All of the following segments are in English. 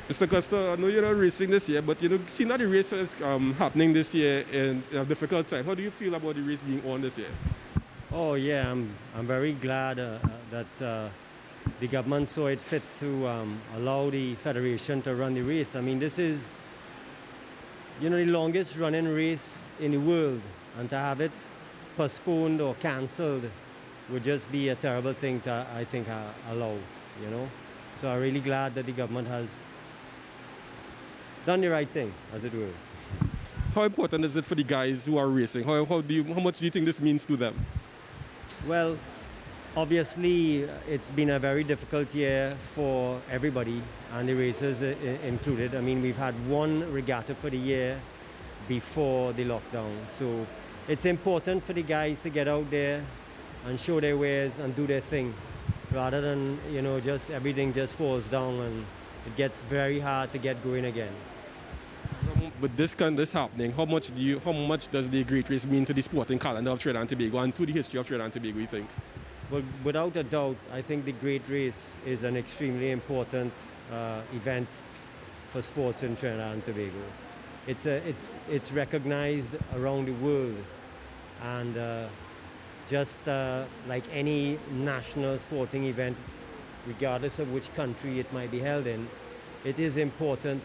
Mr. Costa, I know you're not racing this year, but seeing that the race is happening this year in a difficult time, how do you feel about the race being on this year? Oh yeah, I'm very glad that the government saw it fit to allow the federation to run the race. I mean, this is the longest running race in the world, and to have it postponed or cancelled would just be a terrible thing to, I think, allow. So I'm really glad that the government has done the right thing, as it were. How important is it for the guys who are racing? How much do you think this means to them? Well, obviously, it's been a very difficult year for everybody, and the racers included. I mean, we've had one regatta for the year before the lockdown. So it's important for the guys to get out there and show their wares and do their thing, rather than, just everything just falls down and it gets very hard to get going again. With this happening, how much does the Great Race mean to the sporting calendar of Trinidad and Tobago and to the history of Trinidad and Tobago, you think? Well, without a doubt, I think the Great Race is an extremely important event for sports in Trinidad and Tobago. It's recognized around the world, and just like any national sporting event, regardless of which country it might be held in, it is important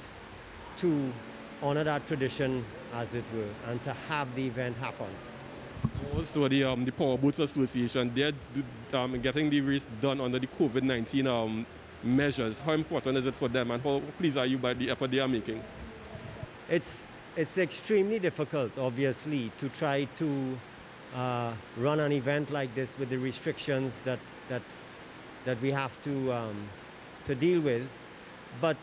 to honor that tradition, as it were, and to have the event happen. Also, the Power Boats Association, they're getting the race done under the COVID-19 measures. How important is it for them, and how pleased are you by the effort they are making? It's extremely difficult, obviously, to try to run an event like this with the restrictions that we have to deal with, but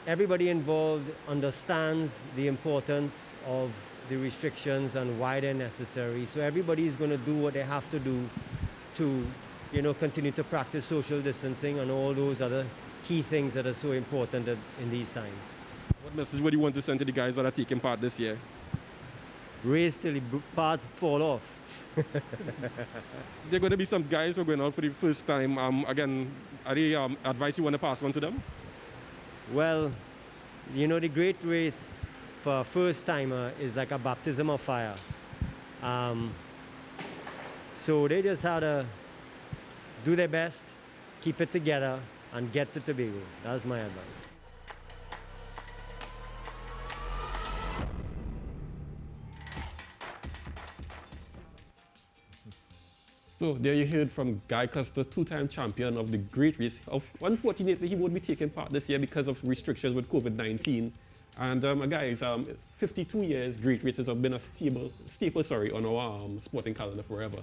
everybody involved understands the importance of the restrictions and why they're necessary. So everybody is going to do what they have to do to, continue to practice social distancing and all those other key things that are so important in these times. What message would you want to send to the guys that are taking part this year? Race till the parts fall off. There are going to be some guys who are going out for the first time. Again, are there advice you want to pass on to them? Well, the Great Race for a first timer is like a baptism of fire. So they just have to do their best, keep it together, and get to Tobago. That's my advice. So there you heard from Guy Costa, two-time champion of the Great Race. Unfortunately, he won't be taking part this year because of restrictions with COVID-19. And guys, 52 years Great Races have been a staple on our sporting calendar forever.